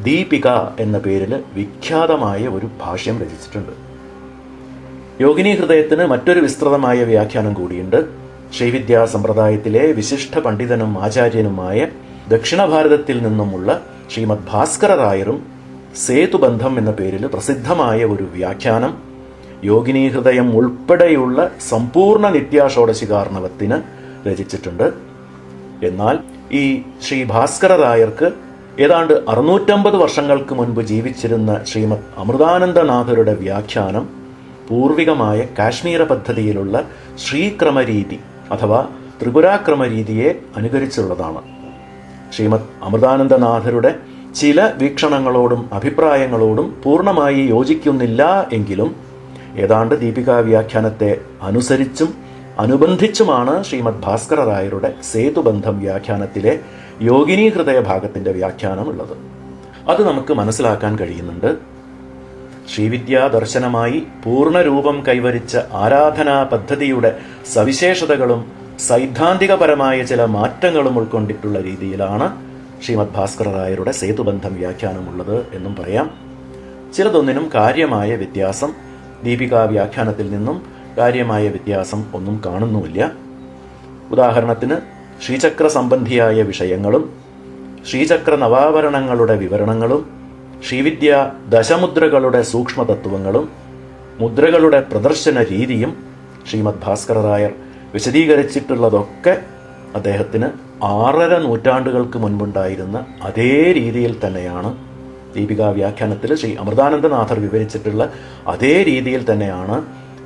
ദീപിക എന്ന പേരിൽ വിഖ്യാതമായ ഒരു ഭാഷ്യം രചിച്ചിട്ടുണ്ട്. യോഗിനീ ഹൃദയത്തിന് മറ്റൊരു വിസ്തൃതമായ വ്യാഖ്യാനം കൂടിയുണ്ട്. ശ്രീവിദ്യാ സമ്പ്രദായത്തിലെ വിശിഷ്ട പണ്ഡിതനും ആചാര്യനുമായ ദക്ഷിണ ഭാരതത്തിൽ നിന്നുമുള്ള ശ്രീമദ് ഭാസ്കര റായറും സേതുബന്ധം എന്ന പേരിൽ പ്രസിദ്ധമായ ഒരു വ്യാഖ്യാനം യോഗിനീ ഹൃദയം ഉൾപ്പെടെയുള്ള സമ്പൂർണ്ണ നിത്യാഷോഡശികാർണവത്തിന് രചിച്ചിട്ടുണ്ട്. എന്നാൽ ഈ ശ്രീ ഭാസ്കര റായർക്ക് ഏതാണ്ട് 650 വർഷങ്ങൾക്ക് മുൻപ് ജീവിച്ചിരുന്ന ശ്രീമദ് അമൃതാനന്ദനാഥരുടെ വ്യാഖ്യാനം പൂർവികമായ കാശ്മീര പദ്ധതിയിലുള്ള ശ്രീക്രമരീതി അഥവാ ത്രിപുരാക്രമരീതിയെ അനുകരിച്ചുള്ളതാണ്. ശ്രീമദ് അമൃതാനന്ദനാഥരുടെ ചില വീക്ഷണങ്ങളോടും അഭിപ്രായങ്ങളോടും പൂർണ്ണമായി യോജിക്കുന്നില്ല എങ്കിലും ഏതാണ്ട് ദീപികാ വ്യാഖ്യാനത്തെ അനുസരിച്ചും അനുബന്ധിച്ചുമാണ് ശ്രീമദ് ഭാസ്കര റായരുടെ സേതുബന്ധം വ്യാഖ്യാനത്തിലെ യോഗിനീ ഹൃദയ ഭാഗത്തിന്റെ വ്യാഖ്യാനം ഉള്ളത്. അത് നമുക്ക് മനസ്സിലാക്കാൻ കഴിയുന്നുണ്ട്. ശ്രീവിദ്യാ ദർശനമായി പൂർണ്ണരൂപം കൈവരിച്ച ആരാധനാ പദ്ധതിയുടെ സവിശേഷതകളും സൈദ്ധാന്തികപരമായ ചില മാറ്റങ്ങളും ഉൾക്കൊണ്ടിട്ടുള്ള രീതിയിലാണ് ശ്രീമദ് ഭാസ്കര റായരുടെ സേതുബന്ധം വ്യാഖ്യാനമുള്ളത് എന്നും പറയാം. ചിലതൊന്നിനും കാര്യമായ വ്യത്യാസം ദീപികാ വ്യാഖ്യാനത്തിൽ നിന്നും കാര്യമായ വ്യത്യാസം ഒന്നും കാണുന്നുമില്ല. ഉദാഹരണത്തിന് ശ്രീചക്ര സംബന്ധിയായ വിഷയങ്ങളും ശ്രീചക്ര നവാവരണങ്ങളുടെ വിവരണങ്ങളും ശ്രീവിദ്യ ദശമുദ്രകളുടെ സൂക്ഷ്മതത്വങ്ങളും മുദ്രകളുടെ പ്രദർശന രീതിയും ശ്രീമദ് ഭാസ്കര റായർ വിശദീകരിച്ചിട്ടുള്ളതൊക്കെ അദ്ദേഹത്തിന് 6.5 നൂറ്റാണ്ടുകൾക്ക് മുൻപുണ്ടായിരുന്ന അതേ രീതിയിൽ തന്നെയാണ്. ദീപികാ വ്യാഖ്യാനത്തിൽ ശ്രീ അമൃതാനന്ദനാഥർ വിവരിച്ചിട്ടുള്ള അതേ രീതിയിൽ തന്നെയാണ്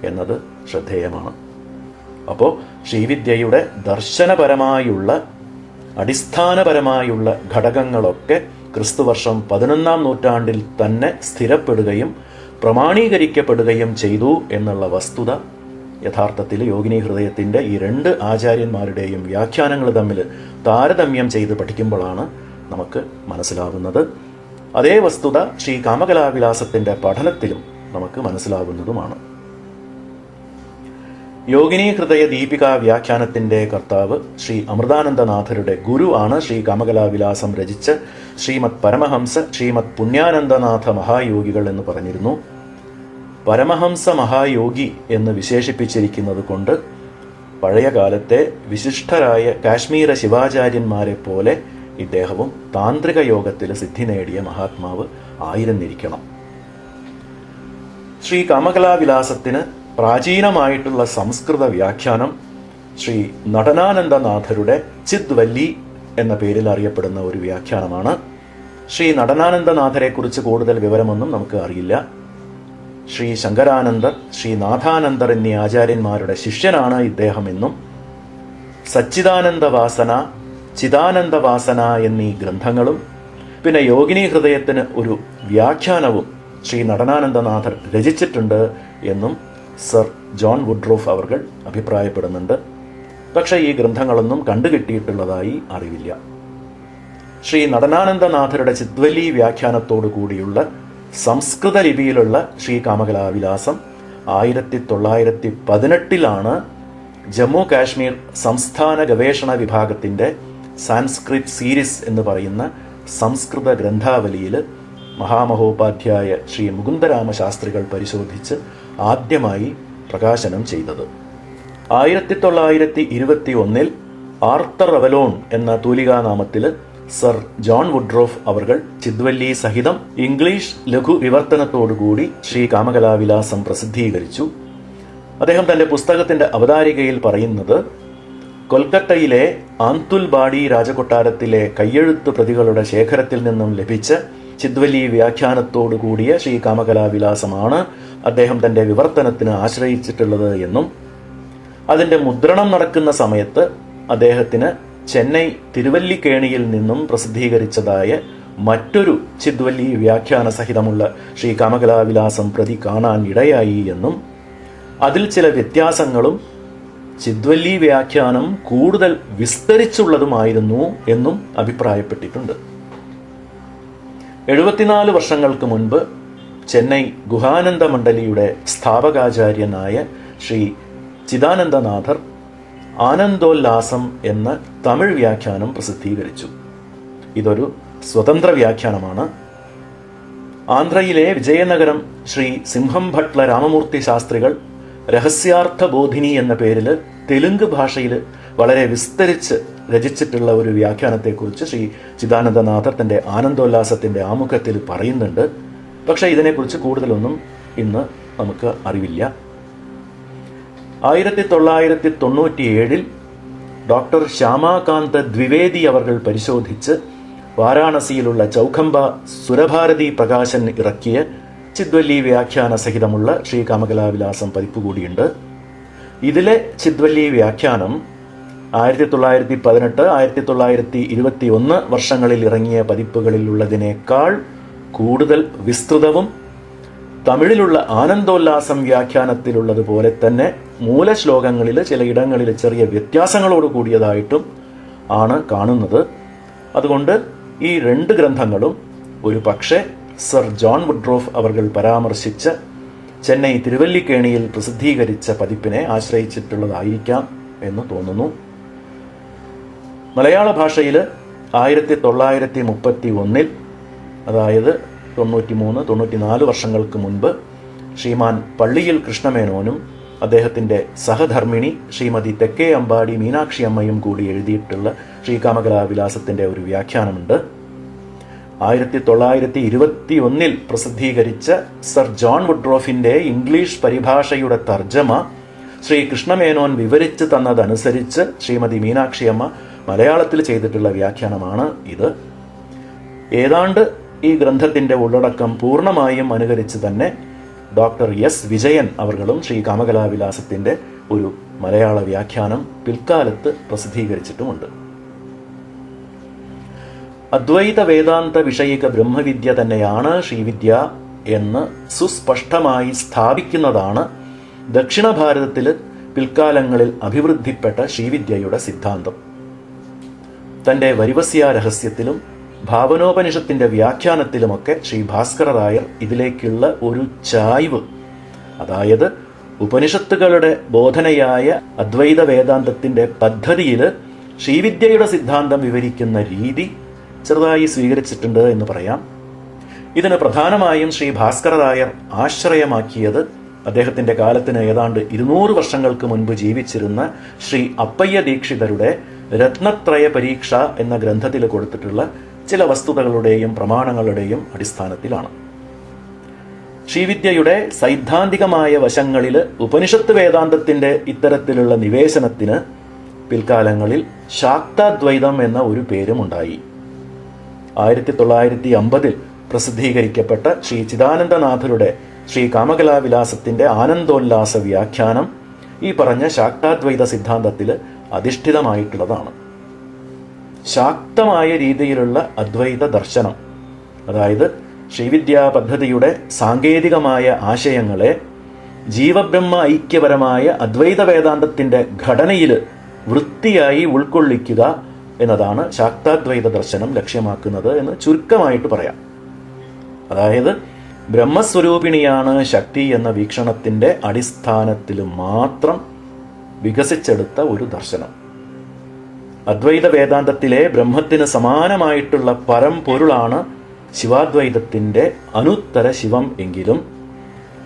എന്നത് ശ്രദ്ധേയമാണ്. അപ്പോൾ ശ്രീവിദ്യയുടെ ദർശനപരമായുള്ള അടിസ്ഥാനപരമായുള്ള ഘടകങ്ങളൊക്കെ ക്രിസ്തുവർഷം 11-ാം നൂറ്റാണ്ടിൽ തന്നെ സ്ഥിരപ്പെടുകയും പ്രമാണീകരിക്കപ്പെടുകയും ചെയ്തു എന്നുള്ള വസ്തുത യഥാർത്ഥത്തിൽ യോഗിനീ ഹൃദയത്തിന്റെ ഈ രണ്ട് ആചാര്യന്മാരുടെയും വ്യാഖ്യാനങ്ങൾ തമ്മിൽ താരതമ്യം ചെയ്ത് പഠിക്കുമ്പോഴാണ് നമുക്ക് മനസ്സിലാകുന്നത്. അതേ വസ്തുത ശ്രീ കാമകലാവിലാസത്തിന്റെ പഠനത്തിലും നമുക്ക് മനസ്സിലാകുന്നതുമാണ്. യോഗിനീ ഹൃദയ ദീപിക വ്യാഖ്യാനത്തിന്റെ കർത്താവ് ശ്രീ അമൃതാനന്ദനാഥരുടെ ഗുരു ആണ് ശ്രീ കാമകലാവിലാസം രചിച്ച ശ്രീമദ് പരമഹംസ ശ്രീമദ് പുണ്യാനന്ദനാഥ മഹായോഗികൾ എന്ന് പറഞ്ഞിരുന്നു. പരമഹംസ മഹായോഗി എന്ന് വിശേഷിപ്പിച്ചിരിക്കുന്നത് കൊണ്ട് പഴയ കാലത്തെ വിശിഷ്ടരായ കാശ്മീര ശിവാചാര്യന്മാരെ പോലെ ഇദ്ദേഹവും താന്ത്രിക യോഗത്തിൽ സിദ്ധി നേടിയ മഹാത്മാവ് ആയിരുന്നിരിക്കണം. ശ്രീ കാമകലാവിലാസത്തിന് പ്രാചീനമായിട്ടുള്ള സംസ്കൃത വ്യാഖ്യാനം ശ്രീ നടനാനന്ദനാഥരുടെ ചിദ്വല്ലി എന്ന പേരിൽ അറിയപ്പെടുന്ന ഒരു വ്യാഖ്യാനമാണ്. ശ്രീ നടനാനന്ദനാഥരെ കുറിച്ച് കൂടുതൽ വിവരമൊന്നും നമുക്ക് അറിയില്ല. ശ്രീ ശങ്കരാനന്ദർ, ശ്രീ നാഥാനന്ദർ എന്നീ ആചാര്യന്മാരുടെ ശിഷ്യനാണ് ഇദ്ദേഹം എന്നും സച്ചിദാനന്ദവാസന, ചിദാനന്ദവാസന എന്നീ ഗ്രന്ഥങ്ങളും പിന്നെ യോഗിനീ ഹൃദയത്തിന് ഒരു വ്യാഖ്യാനവും ശ്രീ നടനാനന്ദനാഥർ രചിച്ചിട്ടുണ്ട് എന്നും സർ ജോൺ വുഡ്രോഫ് അവർ അഭിപ്രായപ്പെടുന്നുണ്ട്. പക്ഷേ ഈ ഗ്രന്ഥങ്ങളൊന്നും കണ്ടുകിട്ടിയിട്ടുള്ളതായി അറിവില്ല. ശ്രീ നടനാനന്ദനാഥരുടെ ചിദ്വല്ലി വ്യാഖ്യാനത്തോടു കൂടിയുള്ള സംസ്കൃത ലിപിയിലുള്ള ശ്രീ കാമകലാവിലാസം 1918 ജമ്മു കാശ്മീർ സംസ്ഥാന ഗവേഷണ വിഭാഗത്തിൻ്റെ സാൻസ്ക്രിറ്റ് സീരീസ് എന്ന് പറയുന്ന സംസ്കൃത ഗ്രന്ഥാവലിയിൽ മഹാമഹോപാധ്യായ ശ്രീ മുകുന്ദരാമ ശാസ്ത്രികൾ പരിശോധിച്ച് ആദ്യമായി പ്രകാശനം ചെയ്തത്. 1921 ആർത്തർ അവലോൺ എന്ന തൂലികാനാമത്തിൽ സർ ജോൺ വുഡ്രോഫ് അവർകൾ ചിദ്വല്ലി സഹിതം ഇംഗ്ലീഷ് ലഘു വിവർത്തനത്തോടുകൂടി ശ്രീ കാമകലാവിലാസം പ്രസിദ്ധീകരിച്ചു. അദ്ദേഹം തന്റെ പുസ്തകത്തിന്റെ അവതാരികയിൽ പറയുന്നത്, കൊൽക്കത്തയിലെ ആന്തുൽബാഡി രാജകൊട്ടാരത്തിലെ കയ്യെഴുത്ത് പ്രതികളുടെ ശേഖരത്തിൽ നിന്നും ലഭിച്ച ചിദ്വല്ലി വ്യാഖ്യാനത്തോടു കൂടിയ ശ്രീ കാമകലാവിലാസമാണ് അദ്ദേഹം തന്റെ വിവർത്തനത്തിന് ആശ്രയിച്ചിട്ടുള്ളത് എന്നും അതിന്റെ മുദ്രണം നടക്കുന്ന സമയത്ത് അദ്ദേഹത്തിന് ചെന്നൈ തിരുവല്ലിക്കേണിയിൽ നിന്നും പ്രസിദ്ധീകരിച്ചതായ മറ്റൊരു ചിദ്വല്ലി വ്യാഖ്യാന സഹിതമുള്ള ശ്രീ കാമകലാവിലാസം പ്രതി കാണാൻ ഇടയായി എന്നും അതിൽ ചില വ്യത്യാസങ്ങളും ചിദ്വല്ലി വ്യാഖ്യാനം കൂടുതൽ വിസ്തരിച്ചുള്ളതുമായിരുന്നു എന്നും അഭിപ്രായപ്പെട്ടിട്ടുണ്ട്. 74 വർഷങ്ങൾക്ക് മുൻപ് ചെന്നൈ ഗുഹാനന്ദ മണ്ഡലിയുടെ സ്ഥാപകാചാര്യനായ ശ്രീ ചിദാനന്ദനാഥർ ആനന്ദോല്ലാസം എന്ന തമിഴ് വ്യാഖ്യാനം പ്രസിദ്ധീകരിച്ചു. ഇതൊരു സ്വതന്ത്ര വ്യാഖ്യാനമാണ്. ആന്ധ്രയിലെ വിജയനഗരം ശ്രീ സിംഹം ഭട്ട്ല രാമമൂർത്തി ശാസ്ത്രികൾ രഹസ്യാർത്ഥ ബോധിനി എന്ന പേരിൽ തെലുങ്ക് ഭാഷയിൽ വളരെ വിസ്തരിച്ച് രചിച്ചിട്ടുള്ള ഒരു വ്യാഖ്യാനത്തെക്കുറിച്ച് ശ്രീ ചിദാനന്ദനാഥർ തന്റെ ആനന്ദോല്ലാസത്തിന്റെ ആമുഖത്തിൽ പറയുന്നുണ്ട്. പക്ഷെ ഇതിനെക്കുറിച്ച് കൂടുതലൊന്നും ഇന്ന് നമുക്ക് അറിവില്ല. 1997 ഡോക്ടർ ശ്യാമാകാന്ത ദ്വിവേദി അവർ പരിശോധിച്ച് വാരാണസിയിലുള്ള ചൗഖംബ സുരഭാരതി പ്രകാശൻ ഇറക്കിയ ചിദ്വല്ലി വ്യാഖ്യാന സഹിതമുള്ള ശ്രീ കാമകലാവിലാസം പതിപ്പ് കൂടിയുണ്ട്. ഇതിലെ ചിദ്വല്ലി വ്യാഖ്യാനം 1918, 1921 വർഷങ്ങളിൽ ഇറങ്ങിയ പതിപ്പുകളിലുള്ളതിനേക്കാൾ കൂടുതൽ വിസ്തൃതവും തമിഴിലുള്ള ആനന്ദോല്ലാസം വ്യാഖ്യാനത്തിലുള്ളതുപോലെ തന്നെ മൂലശ്ലോകങ്ങളിൽ ചിലയിടങ്ങളിൽ ചെറിയ വ്യത്യാസങ്ങളോട് കൂടിയതായിട്ടും ആണ് കാണുന്നത്. അതുകൊണ്ട് ഈ 2 ഗ്രന്ഥങ്ങളും ഒരു പക്ഷേ സർ ജോൺ വുഡ്രോഫ് അവർ പരാമർശിച്ച ചെന്നൈ തിരുവല്ലിക്കേണിയിൽ പ്രസിദ്ധീകരിച്ച പതിപ്പിനെ ആശ്രയിച്ചിട്ടുള്ളതായിരിക്കാം എന്ന് തോന്നുന്നു. മലയാള ഭാഷയിൽ 1931 അതായത് 93-94 വർഷങ്ങൾക്ക് മുൻപ് ശ്രീമാൻ പള്ളിയിൽ കൃഷ്ണമേനോനും അദ്ദേഹത്തിൻ്റെ സഹധർമ്മിണി ശ്രീമതി തെക്കേ അമ്പാടി മീനാക്ഷി അമ്മയും കൂടി എഴുതിയിട്ടുള്ള ശ്രീ കാമകലാവിലാസത്തിൻ്റെ ഒരു വ്യാഖ്യാനമുണ്ട്. 1921 പ്രസിദ്ധീകരിച്ച സർ ജോൺ വുഡ്രോഫിൻ്റെ ഇംഗ്ലീഷ് പരിഭാഷയുടെ തർജ്ജമ ശ്രീ കൃഷ്ണമേനോൻ വിവരിച്ചു തന്നതനുസരിച്ച് ശ്രീമതി മീനാക്ഷി അമ്മ മലയാളത്തിൽ ചെയ്തിട്ടുള്ള വ്യാഖ്യാനമാണ് ഇത്. ഏതാണ്ട് ഈ ഗ്രന്ഥത്തിന്റെ ഉള്ളടക്കം പൂർണ്ണമായും അനുകരിച്ച് തന്നെ ഡോക്ടർ എസ് വിജയൻ അവർകളും ശ്രീ കാമകലാവിലാസത്തിന്റെ ഒരു മലയാള വ്യാഖ്യാനം പിൽക്കാലത്ത് പ്രസിദ്ധീകരിച്ചിട്ടുമുണ്ട്. അദ്വൈത വേദാന്ത വിഷയിക ബ്രഹ്മവിദ്യ തന്നെയാണ് ശ്രീവിദ്യ എന്ന് സുസ്പഷ്ടമായി സ്ഥാപിക്കുന്നതാണ് ദക്ഷിണ ഭാരതത്തിൽ പിൽക്കാലങ്ങളിൽ അഭിവൃദ്ധിപ്പെട്ട ശ്രീവിദ്യയുടെ സിദ്ധാന്തം. തന്റെ വരിവസ്യ രഹസ്യത്തിലും ഭാവനോപനിഷത്തിന്റെ വ്യാഖ്യാനത്തിലുമൊക്കെ ശ്രീ ഭാസ്കര രായർ ഇതിലേക്കുള്ള ഒരു ചായ്വ്, അതായത് ഉപനിഷത്തുകളുടെ ബോധനയായ അദ്വൈത വേദാന്തത്തിന്റെ പദ്ധതിയിൽ ശ്രീവിദ്യയുടെ സിദ്ധാന്തം വിവരിക്കുന്ന രീതി ചെറുതായി സ്വീകരിച്ചിട്ടുണ്ട് എന്ന് പറയാം. ഇതിന് പ്രധാനമായും ശ്രീ ഭാസ്കര രായർ ആശ്രയമാക്കിയത് അദ്ദേഹത്തിന്റെ കാലത്തിന് ഏതാണ്ട് 200 വർഷങ്ങൾക്ക് മുൻപ് ജീവിച്ചിരുന്ന ശ്രീ അപ്പയ്യ ദീക്ഷിതരുടെ രത്നത്രയ പരീക്ഷ എന്ന ഗ്രന്ഥത്തിൽ കൊടുത്തിട്ടുള്ള ചില വസ്തുതകളുടെയും പ്രമാണങ്ങളുടെയും അടിസ്ഥാനത്തിലാണ്. ശ്രീവിദ്യയുടെ സൈദ്ധാന്തികമായ വശങ്ങളിൽ ഉപനിഷത്ത് വേദാന്തത്തിന്റെ ഇത്തരത്തിലുള്ള നിവേശനത്തിന് പിൽക്കാലങ്ങളിൽ ശാക്താദ്വൈതം എന്ന ഒരു പേരുമുണ്ടായി. 1950 പ്രസിദ്ധീകരിക്കപ്പെട്ട ശ്രീ ചിദാനന്ദനാഥരുടെ ശ്രീ കാമകലാവിലാസത്തിന്റെ ആനന്ദോല്ലാസ വ്യാഖ്യാനം ഈ പറഞ്ഞ ശാക്താദ്വൈത സിദ്ധാന്തത്തിൽ അധിഷ്ഠിതമായിട്ടുള്ളതാണ്. ശാക്തമായ രീതിയിലുള്ള അദ്വൈത ദർശനം, അതായത് ശ്രീവിദ്യാ പദ്ധതിയുടെ സാങ്കേതികമായ ആശയങ്ങളെ ജീവബ്രഹ്മ ഐക്യപരമായ അദ്വൈത വേദാന്തത്തിന്റെ ഘടനയിൽ വൃത്തിയായി ഉൾക്കൊള്ളിക്കുക, എന്നതാണ് ശാക്താദ്വൈത ദർശനം ലക്ഷ്യമാക്കുന്നത് എന്ന് ചുരുക്കമായിട്ട് പറയാം. അതായത് ബ്രഹ്മസ്വരൂപിണിയാണ് ശക്തി എന്ന വീക്ഷണത്തിന്റെ അടിസ്ഥാനത്തിൽ മാത്രം വികസിച്ചെടുത്ത ഒരു ദർശനം. അദ്വൈത വേദാന്തത്തിലെ ബ്രഹ്മത്തിന് സമാനമായിട്ടുള്ള പരംപൊരുളാണ് ശിവാദ്വൈതത്തിന്റെ അനുത്തര ശിവം എങ്കിലും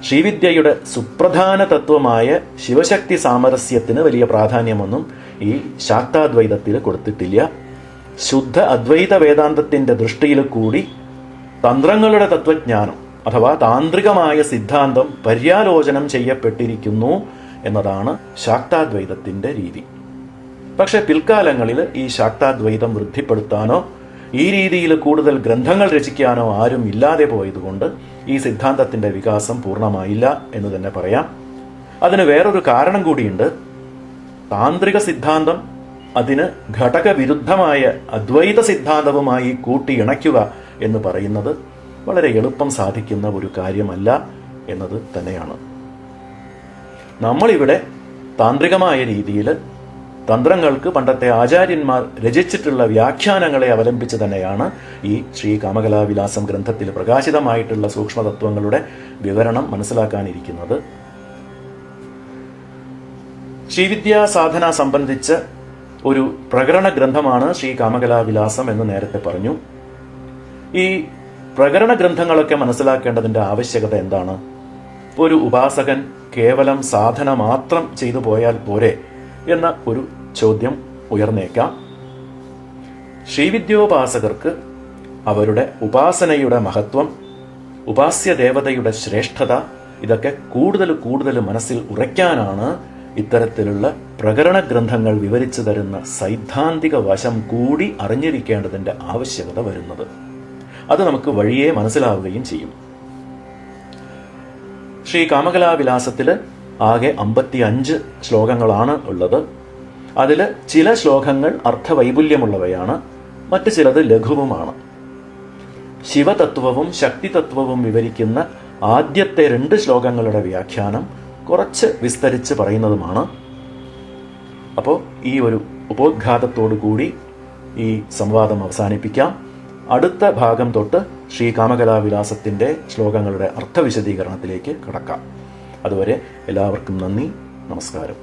ശ്രീവിദ്യയുടെ സുപ്രധാന തത്വമായ ശിവശക്തി സാമരസ്യത്തിന് വലിയ പ്രാധാന്യമൊന്നും ഈ ശാക്താദ്വൈതത്തിൽ കൊടുത്തിട്ടില്ല. ശുദ്ധ അദ്വൈത വേദാന്തത്തിന്റെ ദൃഷ്ടിയിൽ കൂടി തന്ത്രങ്ങളുടെ തത്വജ്ഞാനം അഥവാ താന്ത്രികമായ സിദ്ധാന്തം പര്യാലോചനം ചെയ്യപ്പെട്ടിരിക്കുന്നു എന്നതാണ് ശാക്താദ്വൈതത്തിന്റെ രീതി. പക്ഷെ പിൽക്കാലങ്ങളിൽ ഈ ശാക്താദ്വൈതം വൃദ്ധിപ്പെടുത്താനോ ഈ രീതിയിൽ കൂടുതൽ ഗ്രന്ഥങ്ങൾ രചിക്കാനോ ആരും ഇല്ലാതെ പോയതുകൊണ്ട് ഈ സിദ്ധാന്തത്തിന്റെ വികാസം പൂർണ്ണമായില്ല എന്ന് തന്നെ പറയാം. അതിന് വേറൊരു കാരണം കൂടിയുണ്ട്. താന്ത്രിക സിദ്ധാന്തം അതിന് ഘടകവിരുദ്ധമായ അദ്വൈത സിദ്ധാന്തവുമായി കൂട്ടിയിണയ്ക്കുക എന്ന് പറയുന്നത് വളരെ എളുപ്പം സാധിക്കുന്ന ഒരു കാര്യമല്ല എന്നത് തന്നെയാണ്. നമ്മളിവിടെ താന്ത്രികമായ രീതിയിൽ തന്ത്രങ്ങൾക്ക് പണ്ടത്തെ ആചാര്യന്മാർ രചിച്ചിട്ടുള്ള വ്യാഖ്യാനങ്ങളെ അവലംബിച്ച് തന്നെയാണ് ഈ ശ്രീ കാമകലാവിലാസം ഗ്രന്ഥത്തിൽ പ്രകാശിതമായിട്ടുള്ള സൂക്ഷ്മതത്വങ്ങളുടെ വിവരണം മനസ്സിലാക്കാനിരിക്കുന്നത്. ശ്രീവിദ്യാ സാധന സംബന്ധിച്ച ഒരു പ്രകരണ ഗ്രന്ഥമാണ് ശ്രീ കാമകലാവിലാസം എന്ന് നേരത്തെ പറഞ്ഞു. ഈ പ്രകരണ ഗ്രന്ഥങ്ങളൊക്കെ മനസ്സിലാക്കേണ്ടതിന്റെ ആവശ്യകത എന്താണ്? ഒരു ഉപാസകൻ കേവലം സാധന മാത്രം ചെയ്തു പോയാൽ പോരെ എന്ന ഒരു ചോദ്യം ഉയർന്നേക്കാം. ശ്രീവിദ്യോപാസകർക്ക് അവരുടെ ഉപാസനയുടെ മഹത്വം, ഉപാസ്യ ദേവതയുടെ ശ്രേഷ്ഠത ഇതൊക്കെ കൂടുതൽ മനസ്സിൽ ഉറയ്ക്കാനാണ് ഇത്തരത്തിലുള്ള പ്രകരണ ഗ്രന്ഥങ്ങൾ വിവരിച്ചു തരുന്ന സൈദ്ധാന്തിക വശം കൂടി അറിഞ്ഞിരിക്കേണ്ടതിന്റെ ആവശ്യകത വരുന്നത്. അത് നമുക്ക് വഴിയെ മനസ്സിലാവുകയും ചെയ്യും. ശ്രീ കാമകലാവിലാസത്തിൽ ആകെ 55 ശ്ലോകങ്ങളാണ് ഉള്ളത്. അതിൽ ചില ശ്ലോകങ്ങൾ അർത്ഥവൈപുല്യമുള്ളവയാണ്, മറ്റു ചിലത് ലഘുവുമാണ്. ശിവതത്വവും ശക്തിതത്വവും വിവരിക്കുന്ന ആദ്യത്തെ 2 ശ്ലോകങ്ങളുടെ വ്യാഖ്യാനം കുറച്ച് വിസ്തരിച്ച് പറയുന്നതുമാണ്. അപ്പോൾ ഈ ഒരു ഉപോദ്ഘാതത്തോടു കൂടി ഈ സംവാദം അവസാനിപ്പിക്കാം. അടുത്ത ഭാഗം തൊട്ട് ശ്രീ കാമകലാവിലാസത്തിന്റെ ശ്ലോകങ്ങളുടെ അർത്ഥവിശദീകരണത്തിലേക്ക് കടക്കാം. അതുവരെ എല്ലാവർക്കും നന്ദി, നമസ്കാരം.